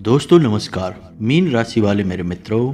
दोस्तों नमस्कार। मीन राशि वाले मेरे मित्रों,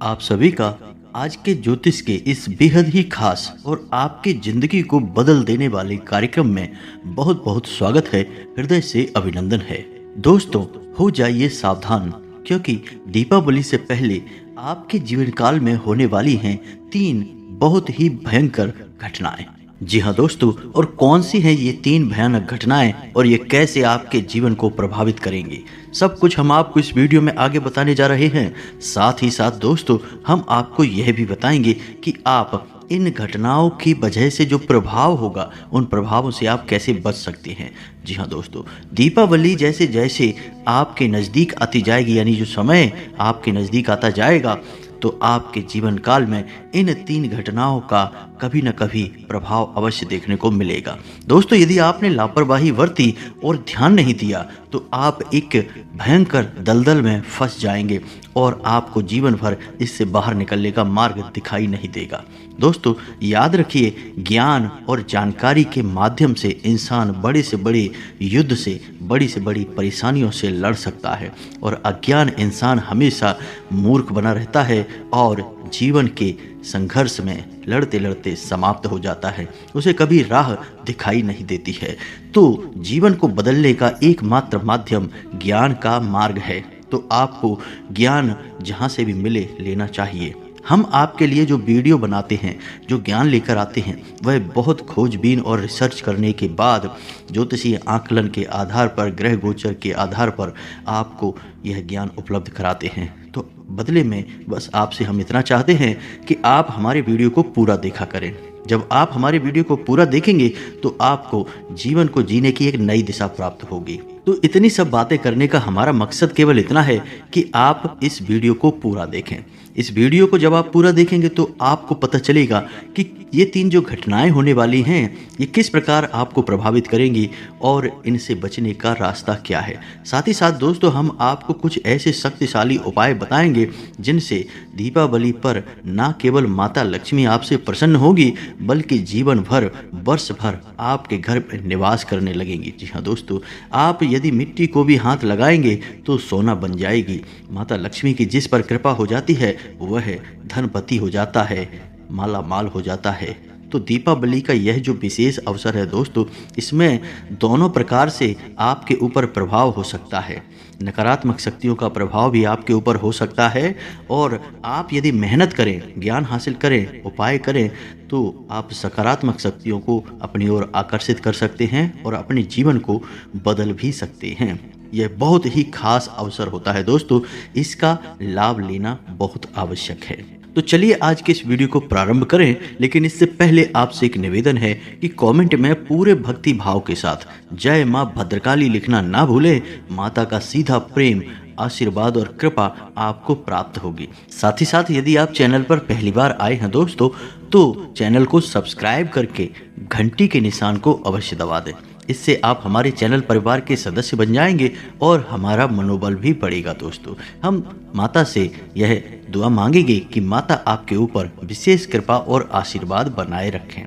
आप सभी का आज के ज्योतिष के इस बेहद ही खास और आपकी जिंदगी को बदल देने वाले कार्यक्रम में बहुत बहुत स्वागत है। हृदय से अभिनंदन है। दोस्तों, हो जाइए सावधान, क्योंकि दीपावली से पहले आपके जीवन काल में होने वाली हैं 3 बहुत ही भयंकर घटनाएं। जी हाँ दोस्तों, और कौन सी हैं ये 3 भयानक घटनाएं और ये कैसे आपके जीवन को प्रभावित करेंगी, सब कुछ हम आपको इस वीडियो में आगे बताने जा रहे हैं। साथ ही साथ दोस्तों, हम आपको यह भी बताएंगे कि आप इन घटनाओं की वजह से जो प्रभाव होगा, उन प्रभावों से आप कैसे बच सकते हैं। जी हाँ दोस्तों, दीपावली जैसे जैसे आपके नज़दीक आती जाएगी, यानी जो समय आपके नज़दीक आता जाएगा, तो आपके जीवन काल में इन 3 घटनाओं का कभी न कभी प्रभाव अवश्य देखने को मिलेगा। दोस्तों, यदि आपने लापरवाही बरती और ध्यान नहीं दिया तो आप एक भयंकर दलदल में फंस जाएंगे और आपको जीवन भर इससे बाहर निकलने का मार्ग दिखाई नहीं देगा। दोस्तों, याद रखिए, ज्ञान और जानकारी के माध्यम से इंसान बड़े से बड़े युद्ध से, बड़ी से बड़ी परेशानियों से लड़ सकता है, और अज्ञान इंसान हमेशा मूर्ख बना रहता है और जीवन के संघर्ष में लड़ते लड़ते समाप्त हो जाता है। उसे कभी राह दिखाई नहीं देती है। तो जीवन को बदलने का एकमात्र माध्यम ज्ञान का मार्ग है। तो आपको ज्ञान जहाँ से भी मिले लेना चाहिए। हम आपके लिए जो वीडियो बनाते हैं, जो ज्ञान लेकर आते हैं, वह बहुत खोजबीन और रिसर्च करने के बाद ज्योतिषीय आकलन के आधार पर, ग्रह गोचर के आधार पर आपको यह ज्ञान उपलब्ध कराते हैं। तो बदले में बस आपसे हम इतना चाहते हैं कि आप हमारे वीडियो को पूरा देखा करें। जब आप हमारे वीडियो को पूरा देखेंगे तो आपको जीवन को जीने की एक नई दिशा प्राप्त होगी। तो इतनी सब बातें करने का हमारा मकसद केवल इतना है कि आप इस वीडियो को पूरा देखें। इस वीडियो को जब आप पूरा देखेंगे तो आपको पता चलेगा कि ये 3 जो घटनाएं होने वाली हैं, ये किस प्रकार आपको प्रभावित करेंगी और इनसे बचने का रास्ता क्या है। साथ ही साथ दोस्तों, हम आपको कुछ ऐसे शक्तिशाली उपाय बताएंगे जिनसे दीपावली पर न केवल माता लक्ष्मी आपसे प्रसन्न होगी, बल्कि जीवन भर, वर्ष भर आपके घर में निवास करने लगेंगी। जी हाँ दोस्तों, आप यदि मिट्टी को भी हाथ लगाएंगे तो सोना बन जाएगी। माता लक्ष्मी की जिस पर कृपा हो जाती है वह धनपति हो जाता है, माला माल हो जाता है। तो दीपावली का यह जो विशेष अवसर है दोस्तों, इसमें दोनों प्रकार से आपके ऊपर प्रभाव हो सकता है। नकारात्मक शक्तियों का प्रभाव भी आपके ऊपर हो सकता है, और आप यदि मेहनत करें, ज्ञान हासिल करें, उपाय करें, तो आप सकारात्मक शक्तियों को अपनी ओर आकर्षित कर सकते हैं और अपने जीवन को बदल भी सकते हैं। यह बहुत ही खास अवसर होता है दोस्तों, इसका लाभ लेना बहुत आवश्यक है। तो चलिए आज के इस वीडियो को प्रारंभ करें, लेकिन इससे पहले आपसे एक निवेदन है कि कमेंट में पूरे भक्ति भाव के साथ जय मां भद्रकाली लिखना ना भूलें। माता का सीधा प्रेम, आशीर्वाद और कृपा आपको प्राप्त होगी। साथ ही साथ यदि आप चैनल पर पहली बार आए हैं दोस्तों, तो चैनल को सब्सक्राइब करके घंटी के निशान को अवश्य दबा दें। इससे आप हमारे चैनल परिवार के सदस्य बन जाएंगे और हमारा मनोबल भी बढ़ेगा। दोस्तों, हम माता से यह दुआ मांगेंगे कि माता आपके ऊपर विशेष कृपा और आशीर्वाद बनाए रखें।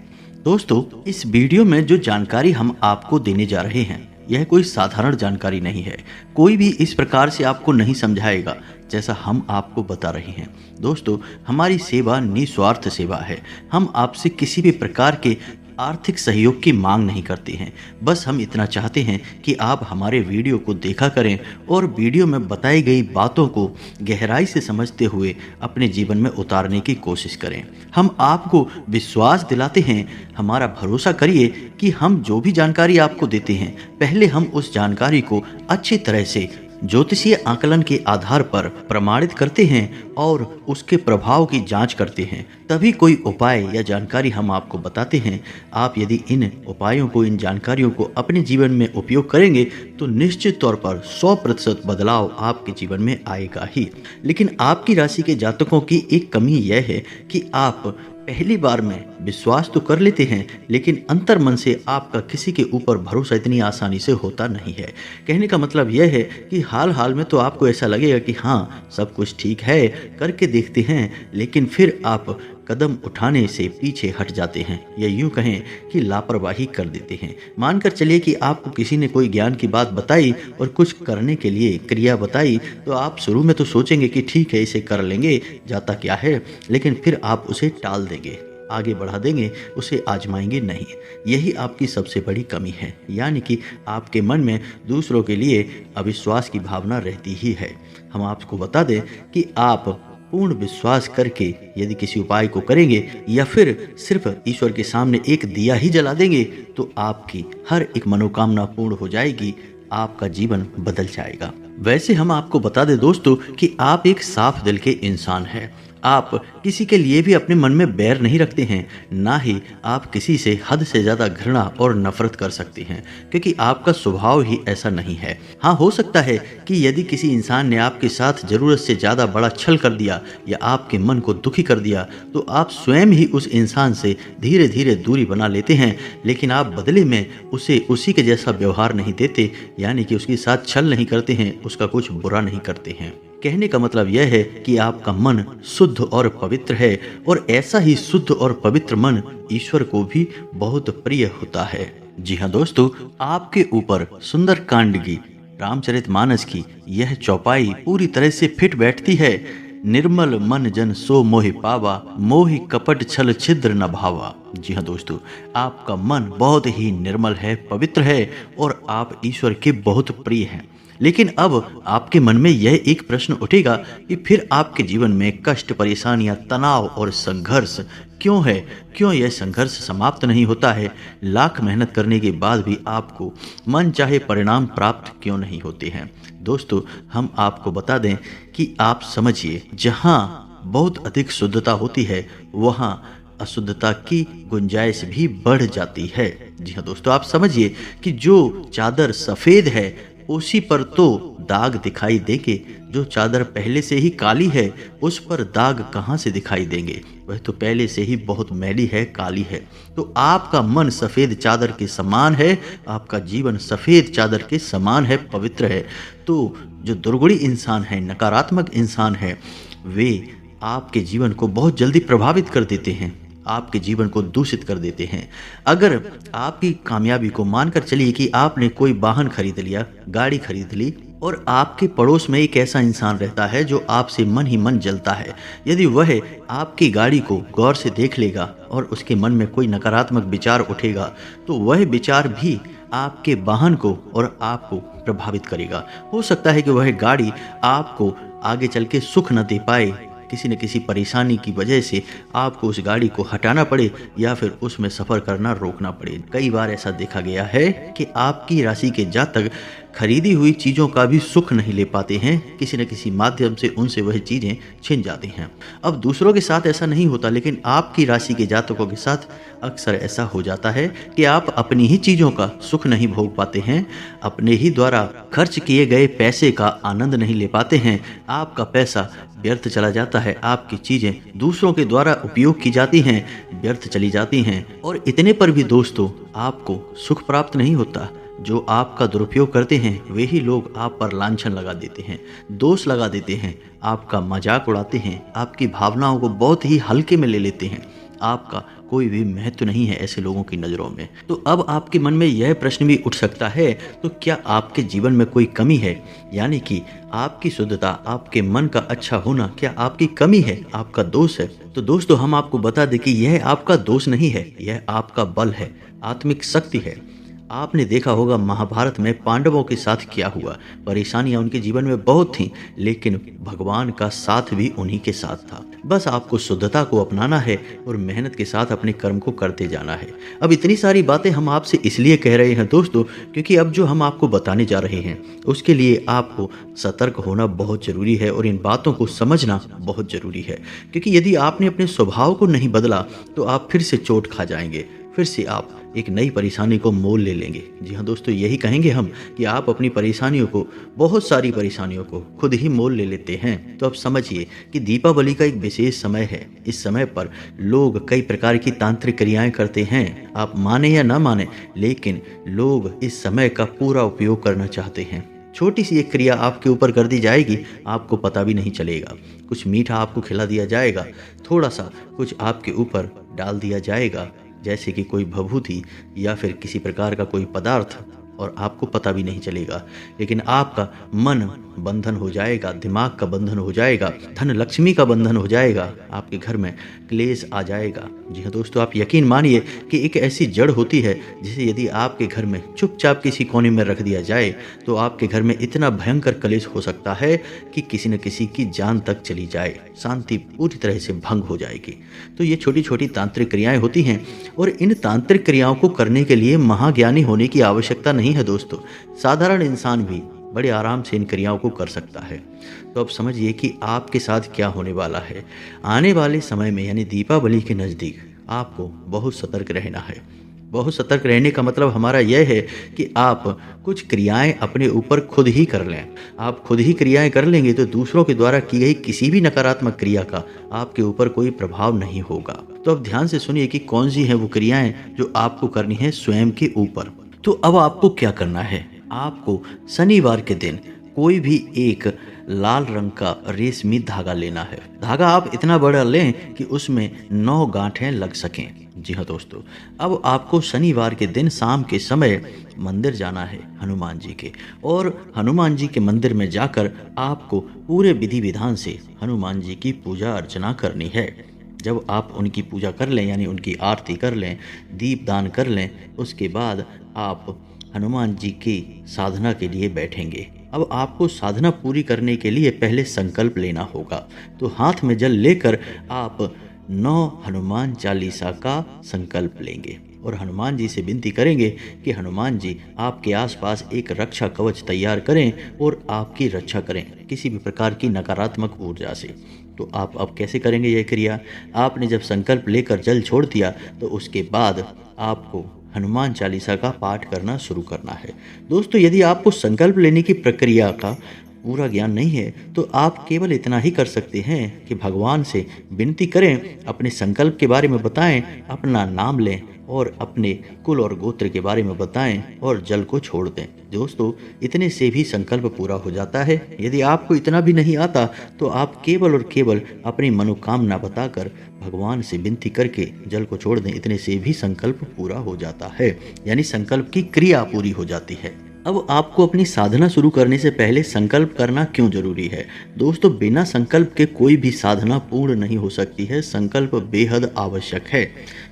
दोस्तों, इस वीडियो में जो जानकारी हम आपको देने जा रहे हैं, यह कोई साधारण जानकारी नहीं है। कोई भी इस प्रकार से आपको नहीं समझाएगा जैसा हम आपको बता रहे हैं। दोस्तों, हमारी सेवा निस्वार्थ सेवा है। हम आपसे किसी भी प्रकार के आर्थिक सहयोग की मांग नहीं करते हैं। बस हम इतना चाहते हैं कि आप हमारे वीडियो को देखा करें और वीडियो में बताई गई बातों को गहराई से समझते हुए अपने जीवन में उतारने की कोशिश करें। हम आपको विश्वास दिलाते हैं, हमारा भरोसा करिए कि हम जो भी जानकारी आपको देते हैं, पहले हम उस जानकारी को अच्छी तरह से ज्योतिषीय आकलन के आधार पर प्रमाणित करते हैं और उसके प्रभाव की जांच करते हैं। तभी कोई उपाय या जानकारी हम आपको बताते हैं। आप यदि इन उपायों को, इन जानकारियों को अपने जीवन में उपयोग करेंगे तो निश्चित तौर पर 100% बदलाव आपके जीवन में आएगा ही। लेकिन आपकी राशि के जातकों की एक कमी यह है कि आप पहली बार में विश्वास तो कर लेते हैं, लेकिन अंतर मन से आपका किसी के ऊपर भरोसा इतनी आसानी से होता नहीं है। कहने का मतलब यह है कि हाल हाल में तो आपको ऐसा लगेगा कि हाँ, सब कुछ ठीक है, करके देखते हैं, लेकिन फिर आप कदम उठाने से पीछे हट जाते हैं या यूं कहें कि लापरवाही कर देते हैं। मानकर चलिए कि आपको किसी ने कोई ज्ञान की बात बताई और कुछ करने के लिए क्रिया बताई, तो आप शुरू में तो सोचेंगे कि ठीक है, इसे कर लेंगे, जाता क्या है, लेकिन फिर आप उसे टाल देंगे, आगे बढ़ा देंगे, उसे आजमाएंगे नहीं। यही आपकी सबसे बड़ी कमी है, यानी कि आपके मन में दूसरों के लिए अविश्वास की भावना रहती ही है। हम आपको बता दें कि आप पूर्ण विश्वास करके यदि किसी उपाय को करेंगे या फिर सिर्फ ईश्वर के सामने एक दिया ही जला देंगे, तो आपकी हर एक मनोकामना पूर्ण हो जाएगी, आपका जीवन बदल जाएगा। वैसे हम आपको बता दें दोस्तों कि आप एक साफ दिल के इंसान हैं। आप किसी के लिए भी अपने मन में बैर नहीं रखते हैं, ना ही आप किसी से हद से ज़्यादा घृणा और नफरत कर सकते हैं, क्योंकि आपका स्वभाव ही ऐसा नहीं है। हाँ, हो सकता है कि यदि किसी इंसान ने आपके साथ ज़रूरत से ज़्यादा बड़ा छल कर दिया या आपके मन को दुखी कर दिया, तो आप स्वयं ही उस इंसान से धीरे धीरे दूरी बना लेते हैं, लेकिन आप बदले में उसे उसी के जैसा व्यवहार नहीं देते, यानी कि उसके साथ छल नहीं करते हैं, उसका कुछ बुरा नहीं करते हैं। कहने का मतलब यह है कि आपका मन शुद्ध और पवित्र है, और ऐसा ही शुद्ध और पवित्र मन ईश्वर को भी बहुत प्रिय होता है। जी हाँ दोस्तों, आपके ऊपर सुंदरकांड की, रामचरितमानस की यह चौपाई पूरी तरह से फिट बैठती है। निर्मल मन जन सो मोहि पावा, मोहि कपट छल छिद्र न भावा। जी हाँ दोस्तों, आपका मन बहुत ही निर्मल है, पवित्र है, और आप ईश्वर के बहुत प्रिय हैं। लेकिन अब आपके मन में यह एक प्रश्न उठेगा कि फिर आपके जीवन में कष्ट, परेशानियां, तनाव और संघर्ष क्यों है? क्यों यह संघर्ष समाप्त नहीं होता है? लाख मेहनत करने के बाद भी आपको मन चाहे परिणाम प्राप्त क्यों नहीं होते हैं? दोस्तों, हम आपको बता दें कि आप समझिए, जहाँ बहुत अधिक शुद्धता होती है वहाँ अशुद्धता की गुंजाइश भी बढ़ जाती है। जी हाँ दोस्तों, आप समझिए कि जो चादर सफ़ेद है उसी पर तो दाग दिखाई देंगे, जो चादर पहले से ही काली है उस पर दाग कहाँ से दिखाई देंगे? वह तो पहले से ही बहुत मैली है, काली है। तो आपका मन सफ़ेद चादर के समान है, आपका जीवन सफ़ेद चादर के समान है, पवित्र है। तो जो दुर्गुणी इंसान है, नकारात्मक इंसान है, वे आपके जीवन को बहुत जल्दी प्रभावित कर देते हैं, आपके जीवन को दूषित कर देते हैं। अगर आपकी कामयाबी को मानकर चलिए कि आपने कोई वाहन खरीद लिया, गाड़ी खरीद ली, और आपके पड़ोस में एक ऐसा इंसान रहता है जो आपसे मन ही मन जलता है। यदि वह आपकी गाड़ी को गौर से देख लेगा और उसके मन में कोई नकारात्मक विचार उठेगा, तो वह विचार भी आपके वाहन को और आपको प्रभावित करेगा। हो सकता है कि वह गाड़ी आपको आगे चल के सुख न दे पाए, किसी न किसी परेशानी की वजह से आपको उस गाड़ी को हटाना पड़े या फिर उसमें सफ़र करना रोकना पड़े। कई बार ऐसा देखा गया है कि आपकी राशि के जातक खरीदी हुई चीज़ों का भी सुख नहीं ले पाते हैं, किसी न किसी माध्यम से उनसे वह चीज़ें छिन जाती हैं। अब दूसरों के साथ ऐसा नहीं होता, लेकिन आपकी राशि के जातकों के साथ अक्सर ऐसा हो जाता है कि आप अपनी ही चीज़ों का सुख नहीं भोग पाते हैं, अपने ही द्वारा खर्च किए गए पैसे का आनंद नहीं ले पाते हैं, आपका पैसा व्यर्थ चला जाता है, आपकी चीज़ें दूसरों के द्वारा उपयोग की जाती हैं, व्यर्थ चली जाती हैं, और इतने पर भी दोस्तों आपको सुख प्राप्त नहीं होता। जो आपका दुरुपयोग करते हैं वही लोग आप पर लांछन लगा देते हैं, दोष लगा देते हैं, आपका मजाक उड़ाते हैं, आपकी भावनाओं को बहुत ही हल्के में ले लेते हैं, आपका कोई भी महत्व नहीं है ऐसे लोगों की नज़रों में। तो अब आपके मन में यह प्रश्न भी उठ सकता है, तो क्या आपके जीवन में कोई कमी है? यानी कि आपकी शुद्धता, आपके मन का अच्छा होना क्या आपकी कमी है, आपका दोष है? तो दोस्तों, हम आपको बता दें कि यह आपका दोष नहीं है, यह आपका बल है, आत्मिक शक्ति है। आपने देखा होगा महाभारत में पांडवों के साथ क्या हुआ। परेशानियां उनके जीवन में बहुत थीं, लेकिन भगवान का साथ भी उन्हीं के साथ था। बस आपको शुद्धता को अपनाना है और मेहनत के साथ अपने कर्म को करते जाना है। अब इतनी सारी बातें हम आपसे इसलिए कह रहे हैं दोस्तों, क्योंकि अब जो हम आपको बताने जा रहे हैं उसके लिए आपको सतर्क होना बहुत ज़रूरी है और इन बातों को समझना बहुत ज़रूरी है। क्योंकि यदि आपने अपने स्वभाव को नहीं बदला तो आप फिर से चोट खा जाएंगे, फिर से आप एक नई परेशानी को मोल ले लेंगे। जी हाँ दोस्तों, यही कहेंगे हम कि आप अपनी परेशानियों को, बहुत सारी परेशानियों को खुद ही मोल ले लेते हैं। तो अब समझिए कि दीपावली का एक विशेष समय है। इस समय पर लोग कई प्रकार की तांत्रिक क्रियाएं करते हैं, आप माने या ना माने, लेकिन लोग इस समय का पूरा उपयोग करना चाहते हैं। छोटी सी एक क्रिया आपके ऊपर कर दी जाएगी, आपको पता भी नहीं चलेगा। कुछ मीठा आपको खिला दिया जाएगा, थोड़ा सा कुछ आपके ऊपर डाल दिया जाएगा, जैसे कि कोई भभूति या फिर किसी प्रकार का कोई पदार्थ, और आपको पता भी नहीं चलेगा। लेकिन आपका मन बंधन हो जाएगा, दिमाग का बंधन हो जाएगा, धन लक्ष्मी का बंधन हो जाएगा, आपके घर में क्लेश आ जाएगा। जी हाँ दोस्तों, आप यकीन मानिए कि एक ऐसी जड़ होती है जिसे यदि आपके घर में चुपचाप किसी कोने में रख दिया जाए तो आपके घर में इतना भयंकर क्लेश हो सकता है कि किसी न किसी की जान तक चली जाए, शांति पूरी तरह से भंग हो जाएगी। तो ये छोटी छोटी तांत्रिक क्रियाएं होती हैं, और इन तांत्रिक क्रियाओं को करने के लिए महाज्ञानी होने की आवश्यकता नहीं है दोस्तों। साधारण इंसान भी बड़े आराम से इन क्रियाओं को कर सकता है। तो अब समझिए कि आपके साथ क्या होने वाला है। आने वाले समय में यानी दीपावली के नज़दीक आपको बहुत सतर्क रहना है। बहुत सतर्क रहने का मतलब हमारा यह है कि आप कुछ क्रियाएं अपने ऊपर खुद ही कर लें। आप खुद ही क्रियाएं कर लेंगे तो दूसरों के द्वारा की गई किसी भी नकारात्मक क्रिया का आपके ऊपर कोई प्रभाव नहीं होगा। तो अब ध्यान से सुनिए कि कौन सी है वो क्रियाएं जो आपको करनी है स्वयं के ऊपर। तो अब आपको क्या करना है, आपको शनिवार के दिन कोई भी एक लाल रंग का रेशमी धागा लेना है। धागा आप इतना बड़ा लें कि उसमें 9 गांठें लग सकें। जी हाँ दोस्तों, अब आपको शनिवार के दिन शाम के समय मंदिर जाना है हनुमान जी के, और हनुमान जी के मंदिर में जाकर आपको पूरे विधि विधान से हनुमान जी की पूजा अर्चना करनी है। जब आप उनकी पूजा कर लें यानी उनकी आरती कर लें, दीपदान कर लें, उसके बाद आप हनुमान जी की साधना के लिए बैठेंगे। अब आपको साधना पूरी करने के लिए पहले संकल्प लेना होगा। तो हाथ में जल लेकर आप 9 हनुमान चालीसा का संकल्प लेंगे और हनुमान जी से विनती करेंगे कि हनुमान जी आपके आसपास एक रक्षा कवच तैयार करें और आपकी रक्षा करें किसी भी प्रकार की नकारात्मक ऊर्जा से। तो आप अब कैसे करेंगे यह क्रिया? आपने जब संकल्प लेकर जल छोड़ दिया तो उसके बाद आपको हनुमान चालीसा का पाठ करना शुरू करना है। दोस्तों, यदि आपको संकल्प लेने की प्रक्रिया का पूरा ज्ञान नहीं है तो आप केवल इतना ही कर सकते हैं कि भगवान से विनती करें, अपने संकल्प के बारे में बताएं, अपना नाम लें और अपने कुल और गोत्र के बारे में बताएं और जल को छोड़ दें। दोस्तों, इतने से भी संकल्प पूरा हो जाता है। यदि आपको इतना भी नहीं आता तो आप केवल और केवल अपनी मनोकामना बताकर भगवान से विनती करके जल को छोड़ दें। इतने से भी संकल्प पूरा हो जाता है, यानी संकल्प की क्रिया पूरी हो जाती है। अब आपको अपनी साधना शुरू करने से पहले संकल्प करना क्यों जरूरी है? दोस्तों, बिना संकल्प के कोई भी साधना पूर्ण नहीं हो सकती है। संकल्प बेहद आवश्यक है।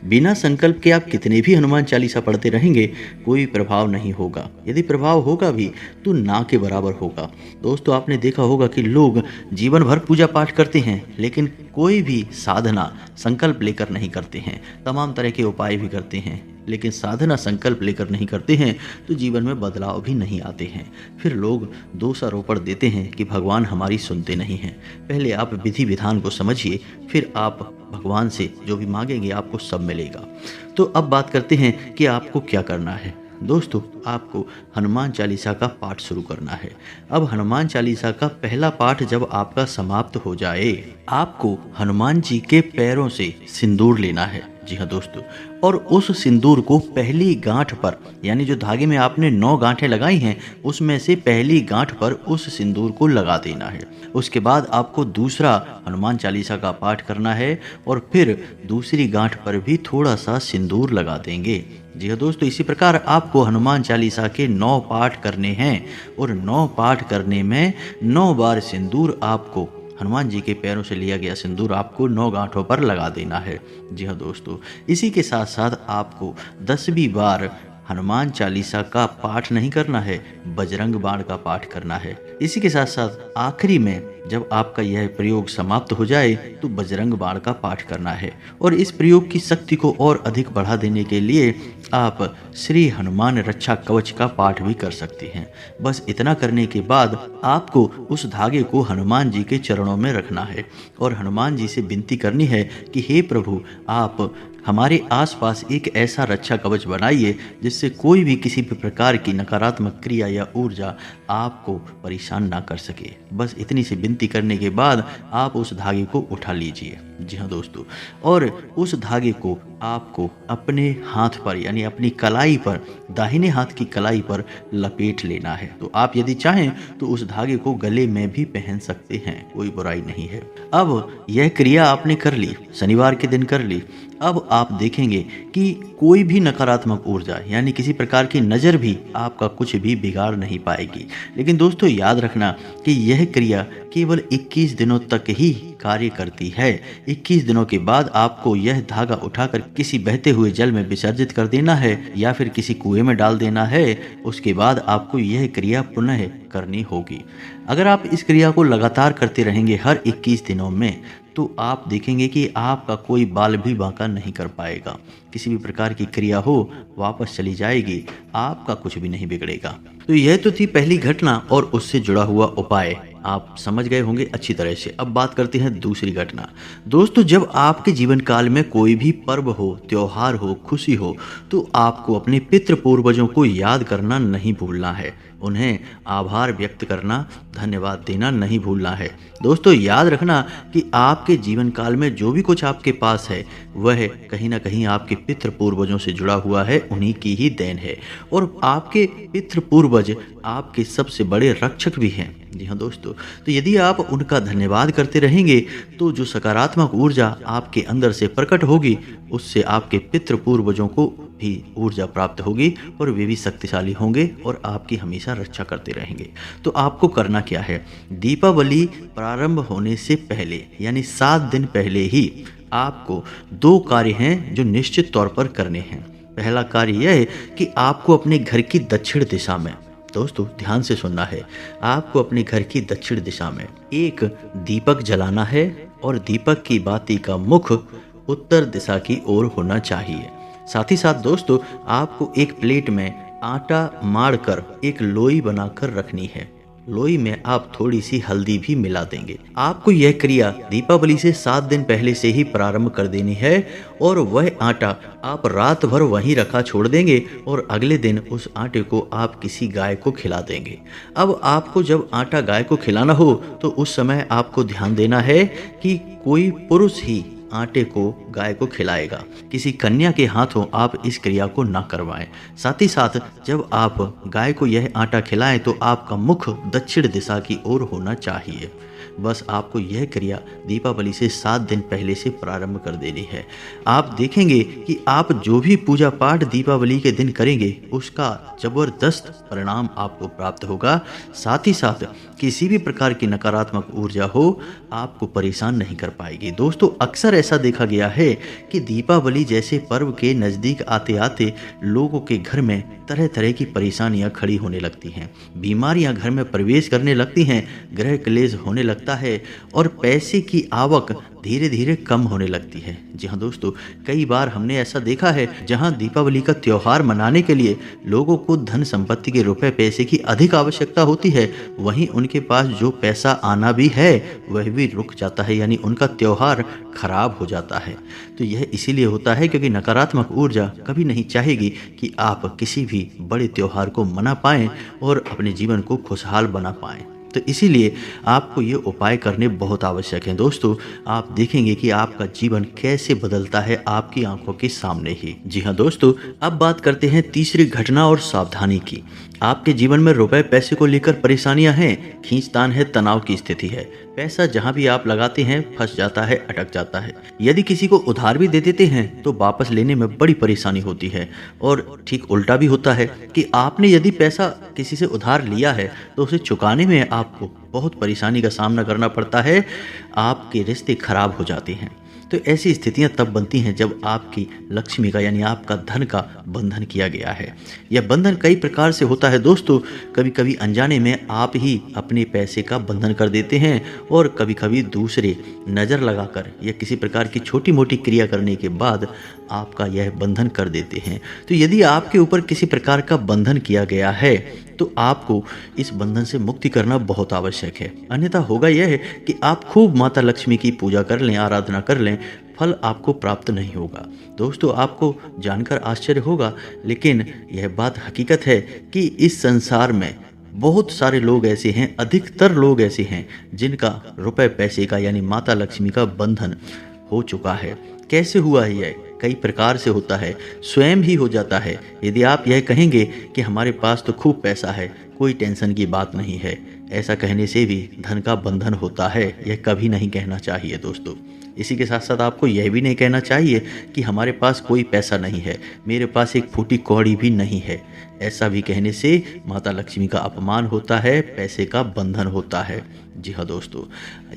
बिना संकल्प के आप कितने भी हनुमान चालीसा पढ़ते रहेंगे, कोई प्रभाव नहीं होगा। यदि प्रभाव होगा भी तो ना के बराबर होगा। दोस्तों, आपने देखा होगा कि लोग जीवन भर पूजा पाठ करते हैं लेकिन कोई भी साधना संकल्प लेकर नहीं करते हैं। तमाम तरह के उपाय भी करते हैं लेकिन साधना संकल्प लेकर नहीं करते हैं तो जीवन में बदलाव भी नहीं आते हैं। फिर लोग दोषारोपण देते हैं कि भगवान हमारी सुनते नहीं हैं। पहले आप विधि विधान को समझिए, फिर आप भगवान से जो भी मांगेंगे आपको सब मिलेगा। तो अब बात करते हैं कि आपको क्या करना है। दोस्तों, आपको हनुमान चालीसा का पाठ शुरू करना है। अब हनुमान चालीसा का पहला पाठ जब आपका समाप्त हो जाए, आपको हनुमान जी के पैरों से सिंदूर लेना है। जी हाँ दोस्तों, और उस सिंदूर को पहली गांठ पर, यानी जो धागे में आपने 9 गांठें लगाई हैं उसमें से पहली गांठ पर उस सिंदूर को लगा देना है। उसके बाद आपको दूसरा हनुमान चालीसा का पाठ करना है और फिर दूसरी गांठ पर भी थोड़ा सा सिंदूर लगा देंगे। जी हाँ दोस्तों, इसी प्रकार आपको हनुमान चालीसा के 9 पाठ करने हैं और 9 पाठ करने में 9 बार सिंदूर आपको, हनुमान जी के पैरों से लिया गया सिंदूर आपको 9 गांठों पर लगा देना है। जी हाँ दोस्तों, इसी के साथ साथ आपको 10वीं बार हनुमान चालीसा का पाठ नहीं करना है, बजरंग बाण का पाठ करना है। इसी के साथ साथ आखिरी में जब आपका यह प्रयोग समाप्त हो जाए तो बजरंग बाण का पाठ करना है। और इस प्रयोग की शक्ति को और अधिक बढ़ा देने के लिए आप श्री हनुमान रक्षा कवच का पाठ भी कर सकते हैं। बस इतना करने के बाद आपको उस धागे को हनुमान जी के चरणों में रखना है और हनुमान जी से विनती करनी है कि हे प्रभु, आप हमारे आसपास एक ऐसा रक्षा कवच बनाइए जिससे कोई भी किसी भी प्रकार की नकारात्मक क्रिया या ऊर्जा आपको परेशान ना कर सके। बस इतनी सी विनती करने के बाद आप उस धागे को उठा लीजिए। जी हाँ दोस्तों, और उस धागे को आपको अपने हाथ पर यानी अपनी कलाई पर, दाहिने हाथ की कलाई पर लपेट लेना है। तो आप यदि चाहें तो उस धागे को गले में भी पहन सकते हैं, कोई बुराई नहीं है। अब यह क्रिया आपने कर ली, शनिवार के दिन कर ली। अब आप देखेंगे कि कोई भी नकारात्मक ऊर्जा यानी किसी प्रकार की नज़र भी आपका कुछ भी बिगाड़ नहीं पाएगी। लेकिन दोस्तों याद रखना कि यह क्रिया केवल 21 दिनों तक ही कार्य करती है। 21 दिनों के बाद आपको यह धागा उठाकर किसी बहते हुए जल में विसर्जित कर देना है या फिर किसी कुएं में डाल देना है। उसके बाद आपको यह क्रिया पुनः करनी होगी। अगर आप इस क्रिया को लगातार करते रहेंगे हर 21 दिनों में, तो आप देखेंगे कि आपका कोई बाल भी बांका नहीं कर पाएगा। किसी भी प्रकार की क्रिया हो वापस चली जाएगी, आपका कुछ भी नहीं बिगड़ेगा। तो यह तो थी पहली घटना और उससे जुड़ा हुआ उपाय, आप समझ गए होंगे अच्छी तरह से। अब बात करते हैं दूसरी घटना। दोस्तों जब आपके जीवन काल में कोई भी पर्व हो, त्योहार हो, खुशी हो, तो आपको अपने पितृ पूर्वजों को याद करना नहीं भूलना है। उन्हें आभार व्यक्त करना, धन्यवाद देना नहीं भूलना है। दोस्तों याद रखना कि आपके जीवन काल में जो भी कुछ आपके पास है वह कहीं ना कहीं आपके पितृ पूर्वजों से जुड़ा हुआ है, उन्हीं की ही देन है। और आपके पितृ पूर्वज आपके सबसे बड़े रक्षक भी हैं। जी हाँ दोस्तों, तो यदि आप उनका धन्यवाद करते रहेंगे तो जो सकारात्मक ऊर्जा आपके अंदर से प्रकट होगी उससे आपके पितृ पूर्वजों को भी ऊर्जा प्राप्त होगी और वे भी शक्तिशाली होंगे और आपकी हमेशा रक्षा करते रहेंगे। तो आपको करना क्या है, दीपावली प्रारंभ होने से पहले यानी 7 दिन पहले ही आपको 2 कार्य हैं जो निश्चित तौर पर करने हैं। पहला कार्य यह है कि आपको अपने घर की दक्षिण दिशा में, दोस्तों ध्यान से सुनना है, आपको अपने घर की दक्षिण दिशा में एक दीपक जलाना है और दीपक की बाती का मुख उत्तर दिशा की ओर होना चाहिए। साथ ही साथ दोस्तों आपको एक प्लेट में आटा मारकर एक लोई बनाकर रखनी है। लोई में आप थोड़ी सी हल्दी भी मिला देंगे। आपको यह क्रिया दीपावली से 7 दिन पहले से ही प्रारंभ कर देनी है और वह आटा आप रात भर वहीं रखा छोड़ देंगे और अगले दिन उस आटे को आप किसी गाय को खिला देंगे। अब आपको जब आटा गाय को खिलाना हो तो उस समय आपको ध्यान देना है कि कोई पुरुष ही आटे को गाय को खिलाएगा, किसी कन्या के हाथों आप इस क्रिया को ना करवाएं। साथ ही साथ जब आप गाय को यह आटा खिलाएं तो आपका मुख दक्षिण दिशा की ओर होना चाहिए। बस आपको यह क्रिया दीपावली से 7 दिन पहले से प्रारंभ कर देनी है। आप देखेंगे कि आप जो भी पूजा पाठ दीपावली के दिन करेंगे उसका जबरदस्त परिणाम आपको प्राप्त होगा। साथ ही साथ किसी भी प्रकार की नकारात्मक ऊर्जा हो आपको परेशान नहीं कर पाएगी। दोस्तों अक्सर ऐसा देखा गया है कि दीपावली जैसे पर्व के नज़दीक आते आते लोगों के घर में तरह तरह की परेशानियां खड़ी होने लगती हैं, बीमारियां घर में प्रवेश करने लगती हैं, गृह क्लेश होने लगता है और पैसे की आवक धीरे धीरे कम होने लगती है। जी हाँ दोस्तों, कई बार हमने ऐसा देखा है जहां दीपावली का त्यौहार मनाने के लिए लोगों को धन संपत्ति के रुपए पैसे की अधिक आवश्यकता होती है, वहीं उनके पास जो पैसा आना भी है वह भी रुक जाता है, यानी उनका त्यौहार खराब हो जाता है। तो यह इसीलिए होता है क्योंकि नकारात्मक ऊर्जा कभी नहीं चाहेगी कि आप किसी भी बड़े त्यौहार को मना पाएं और अपने जीवन को खुशहाल बना पाएं। तो इसीलिए आपको ये उपाय करने बहुत आवश्यक हैं। दोस्तों आप देखेंगे कि आपका जीवन कैसे बदलता है आपकी आंखों के सामने ही। जी हाँ दोस्तों, अब बात करते हैं तीसरी घटना और सावधानी की। आपके जीवन में रुपए पैसे को लेकर परेशानियां हैं, खींचतान है, तनाव की स्थिति है, पैसा जहां भी आप लगाते हैं फंस जाता है, अटक जाता है। यदि किसी को उधार भी दे देते हैं तो वापस लेने में बड़ी परेशानी होती है। और ठीक उल्टा भी होता है कि आपने यदि पैसा किसी से उधार लिया है तो उसे चुकाने में आपको बहुत परेशानी का सामना करना पड़ता है, आपके रिश्ते खराब हो जाते हैं। तो ऐसी स्थितियां तब बनती हैं जब आपकी लक्ष्मी का यानी आपका धन का बंधन किया गया है। यह बंधन कई प्रकार से होता है दोस्तों, कभी कभी अनजाने में आप ही अपने पैसे का बंधन कर देते हैं और कभी कभी दूसरे नज़र लगाकर या किसी प्रकार की छोटी मोटी क्रिया करने के बाद आपका यह बंधन कर देते हैं। तो यदि आपके ऊपर किसी प्रकार का बंधन किया गया है तो आपको इस बंधन से मुक्ति करना बहुत आवश्यक है। अन्यथा होगा यह है कि आप खूब माता लक्ष्मी की पूजा कर लें, आराधना कर लें फल आपको प्राप्त नहीं होगा। दोस्तों, आपको जानकर आश्चर्य होगा, लेकिन यह बात हकीकत है कि इस संसार में बहुत सारे लोग ऐसे हैं, अधिकतर लोग ऐसे हैं जिनका रुपए पैसे का यानी माता लक्ष्मी का बंधन हो चुका है। कैसे हुआ है यह? कई प्रकार से होता है, स्वयं ही हो जाता है। यदि आप यह कहेंगे कि हमारे पास तो खूब पैसा है, कोई टेंशन की बात नहीं है, ऐसा कहने से भी धन का बंधन होता है, यह कभी नहीं कहना चाहिए दोस्तों। इसी के साथ साथ आपको यह भी नहीं कहना चाहिए कि हमारे पास कोई पैसा नहीं है, मेरे पास एक फूटी कौड़ी भी नहीं है। ऐसा भी कहने से माता लक्ष्मी का अपमान होता है, पैसे का बंधन होता है। जी हाँ दोस्तों,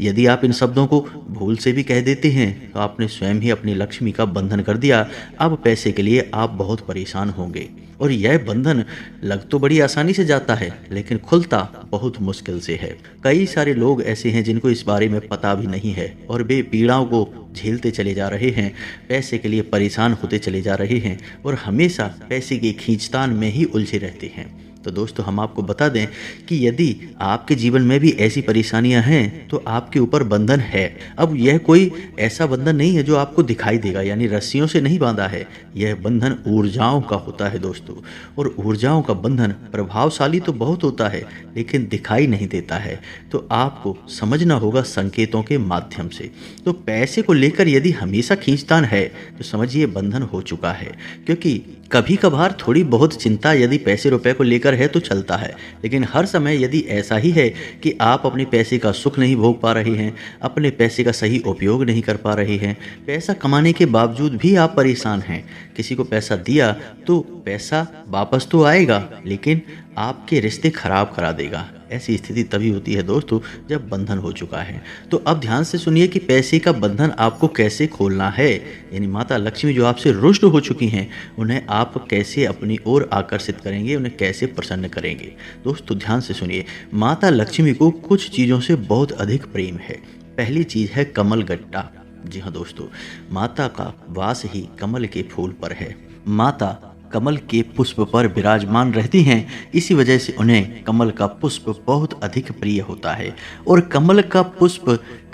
यदि आप इन शब्दों को भूल से भी कह देते हैं तो आपने स्वयं ही अपनी लक्ष्मी का बंधन कर दिया। अब पैसे के लिए आप बहुत परेशान होंगे और यह बंधन लग तो बड़ी आसानी से जाता है, लेकिन खुलता बहुत मुश्किल से है। कई सारे लोग ऐसे हैं जिनको इस बारे में पता भी नहीं है और वे पीड़ाओं को झेलते चले जा रहे हैं, पैसे के लिए परेशान होते चले जा रहे हैं और हमेशा पैसे की खींचतान में ही उलझे रहते हैं। तो दोस्तों, हम आपको बता दें कि यदि आपके जीवन में भी ऐसी परेशानियां हैं तो आपके ऊपर बंधन है। अब यह कोई ऐसा बंधन नहीं है जो आपको दिखाई देगा, यानी रस्सियों से नहीं बांधा है। यह बंधन ऊर्जाओं का होता है दोस्तों, और ऊर्जाओं का बंधन प्रभावशाली तो बहुत होता है लेकिन दिखाई नहीं देता है। तो आपको समझना होगा संकेतों के माध्यम से। तो पैसे को लेकर यदि हमेशा खींचतान है तो समझिए बंधन हो चुका है, क्योंकि कभी कभार थोड़ी बहुत चिंता यदि पैसे रुपए को लेकर है तो चलता है, लेकिन हर समय यदि ऐसा ही है कि आप अपने पैसे का सुख नहीं भोग पा रहे हैं, अपने पैसे का सही उपयोग नहीं कर पा रहे हैं, पैसा कमाने के बावजूद भी आप परेशान हैं, किसी को पैसा दिया तो पैसा वापस तो आएगा लेकिन आपके रिश्ते खराब करा देगा। ऐसी स्थिति तभी होती है दोस्तों जब बंधन हो चुका है। तो अब ध्यान से सुनिए कि पैसे का बंधन आपको कैसे खोलना है, यानी माता लक्ष्मी जो आपसे रुष्ट हो चुकी हैं उन्हें आप कैसे अपनी ओर आकर्षित करेंगे, उन्हें कैसे प्रसन्न करेंगे। दोस्तों ध्यान से सुनिए, माता लक्ष्मी को कुछ चीज़ों से बहुत अधिक प्रेम है। पहली चीज़ है कमल गट्टा। जी हाँ दोस्तों, माता का वास ही कमल के फूल पर है। माता कमल के पुष्प पर विराजमान रहती हैं, इसी वजह से उन्हें कमल का पुष्प बहुत अधिक प्रिय होता है। और कमल का पुष्प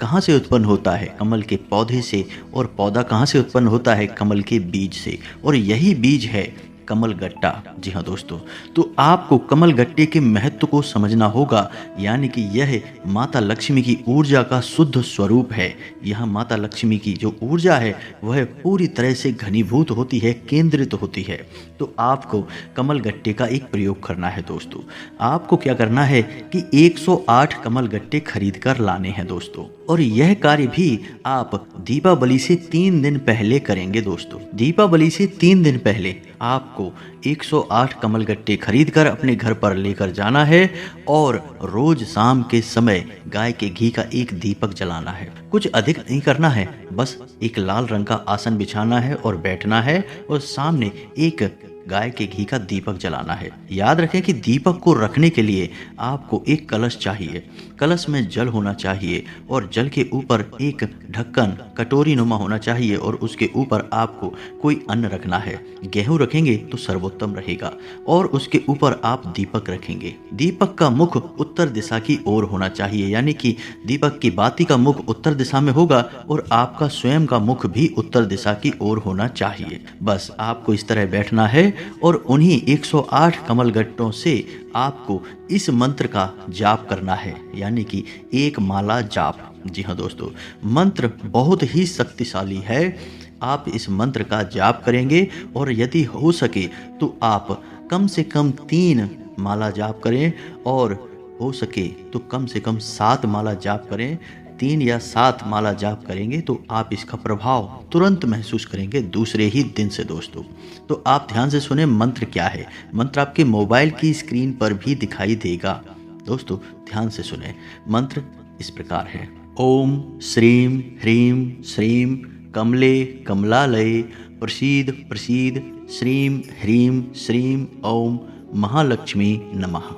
कहाँ से उत्पन्न होता है? कमल के पौधे से। और पौधा कहाँ से उत्पन्न होता है? कमल के बीज से। और यही बीज है कमल गट्टा। जी हाँ दोस्तों, तो आपको कमल गट्टे के महत्व को समझना होगा, यानी कि यह माता लक्ष्मी की ऊर्जा का शुद्ध स्वरूप है। यह माता लक्ष्मी की जो ऊर्जा है वह पूरी तरह से घनीभूत होती है, केंद्रित होती है। तो आपको कमल गट्टे का एक प्रयोग करना है दोस्तों। आपको क्या करना है कि 108 कमल गट्टे खरीद कर लाने हैं दोस्तों, और यह कार्य भी आप दीपावली से 3 दिन पहले करेंगे दोस्तों। दीपावली से 3 दिन पहले आपको 108 कमल गट्टे खरीद कर अपने घर पर लेकर जाना है और रोज शाम के समय गाय के घी का एक दीपक जलाना है। कुछ अधिक नहीं करना है, बस एक लाल रंग का आसन बिछाना है और बैठना है और सामने एक गाय के घी का दीपक जलाना है। याद रखें कि दीपक को रखने के लिए आपको एक कलश चाहिए। कलश में जल होना चाहिए और जल के ऊपर एक ढक्कन कटोरी नुमा होना चाहिए और उसके ऊपर आपको कोई अन्न रखना है। गेहूं रखेंगे तो सर्वोत्तम रहेगा और उसके ऊपर आप दीपक रखेंगे। दीपक का मुख उत्तर दिशा की ओर होना चाहिए, यानी कि दीपक की बाती का मुख उत्तर दिशा में होगा और आपका स्वयं का मुख भी उत्तर दिशा की ओर होना चाहिए। बस आपको इस तरह बैठना है और उन्हीं 108 कमल गट्टों से आपको इस मंत्र का जाप करना है, यानी कि एक माला जाप। जी हाँ दोस्तों, मंत्र बहुत ही शक्तिशाली है। आप इस मंत्र का जाप करेंगे और यदि हो सके तो आप कम से कम 3 माला जाप करें और हो सके तो कम से कम 7 माला जाप करें। 3 या 7 माला जाप करेंगे तो आप इसका प्रभाव तुरंत महसूस करेंगे दूसरे ही दिन से दोस्तों। तो आप ध्यान से सुने मंत्र क्या है। मंत्र आपके मोबाइल की स्क्रीन पर भी दिखाई देगा दोस्तों, ध्यान से सुने। मंत्र इस प्रकार है: ओम श्रीम ह्रीम श्रीम कमले कमलालय प्रसीद प्रसीद श्रीम ह्रीम श्रीम ओम महालक्ष्मी नमः।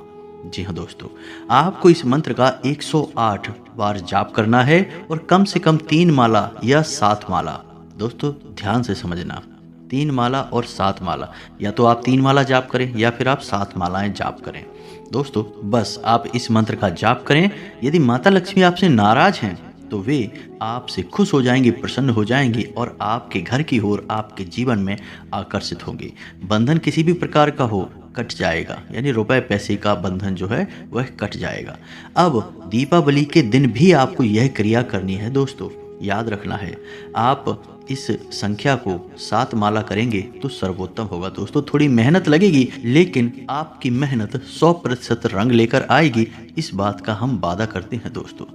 जी हाँ दोस्तों, आपको इस मंत्र का 108 बार जाप करना है और कम से कम 3 माला या 7 माला। दोस्तों ध्यान से समझना, 3 माला और 7 माला, या तो आप 3 माला जाप करें या फिर आप 7 मालाएं जाप करें। दोस्तों बस आप इस मंत्र का जाप करें। यदि माता लक्ष्मी आपसे नाराज हैं तो वे आपसे खुश हो जाएंगे, प्रसन्न हो जाएंगे और आपके घर की ओर आपके जीवन में आकर्षित होंगे। बंधन किसी भी प्रकार का हो कट जाएगा, यानी रुपए पैसे का बंधन जो है वह कट जाएगा। अब दीपावली के दिन भी आपको यह क्रिया करनी है दोस्तों, याद रखना है। आप इस संख्या को 7 माला करेंगे तो सर्वोत्तम होगा दोस्तों। थोड़ी मेहनत लगेगी लेकिन आपकी मेहनत 100% रंग लेकर आएगी, इस बात का हम वादा करते हैं दोस्तों।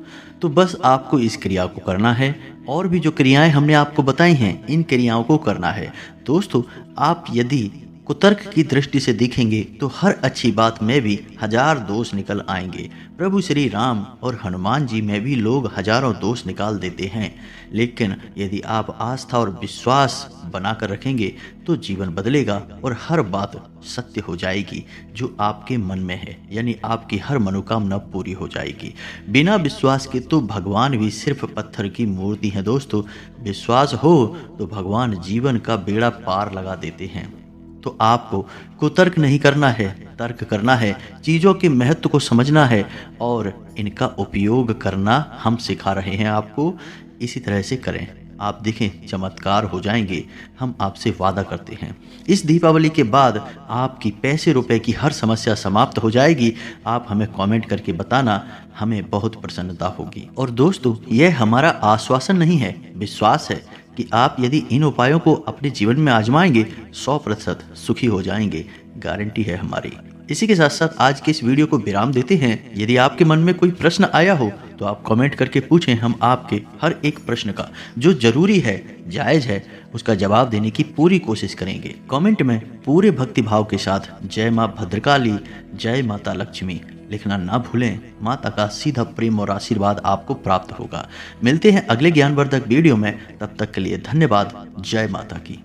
तो बस आपको इस क्रिया को करना है और भी जो क्रियाएं हमने आपको बताई हैं इन क्रियाओं को करना है दोस्तों। आप यदि कुतर्क की दृष्टि से देखेंगे तो हर अच्छी बात में भी 1000 दोष निकल आएंगे। प्रभु श्री राम और हनुमान जी में भी लोग हजारों दोष निकाल देते हैं, लेकिन यदि आप आस्था और विश्वास बनाकर रखेंगे तो जीवन बदलेगा और हर बात सत्य हो जाएगी जो आपके मन में है, यानी आपकी हर मनोकामना पूरी हो जाएगी। बिना विश्वास के तो भगवान भी सिर्फ पत्थर की मूर्ति है दोस्तों। विश्वास हो तो भगवान जीवन का बेड़ा पार लगा देते हैं। तो आपको कुतर्क नहीं करना है, तर्क करना है, चीज़ों के महत्व को समझना है और इनका उपयोग करना हम सिखा रहे हैं आपको। इसी तरह से करें, आप देखें चमत्कार हो जाएंगे, हम आपसे वादा करते हैं। इस दीपावली के बाद आपकी पैसे रुपए की हर समस्या समाप्त हो जाएगी। आप हमें कमेंट करके बताना, हमें बहुत प्रसन्नता होगी। और दोस्तों यह हमारा आश्वासन नहीं है, विश्वास है कि आप यदि इन उपायों को अपने जीवन में आजमाएंगे 100% सुखी हो जाएंगे, गारंटी है हमारी। इसी के साथ साथ आज के इस वीडियो को विराम देते हैं। यदि आपके मन में कोई प्रश्न आया हो तो आप कमेंट करके पूछें, हम आपके हर एक प्रश्न का जो जरूरी है, जायज है, उसका जवाब देने की पूरी कोशिश करेंगे। कमेंट में पूरे भक्ति भाव के साथ जय माँ भद्रकाली, जय माता लक्ष्मी लिखना ना भूलें। माता का सीधा प्रेम और आशीर्वाद आपको प्राप्त होगा। मिलते हैं अगले ज्ञानवर्धक वीडियो में, तब तक के लिए धन्यवाद। जय माता की।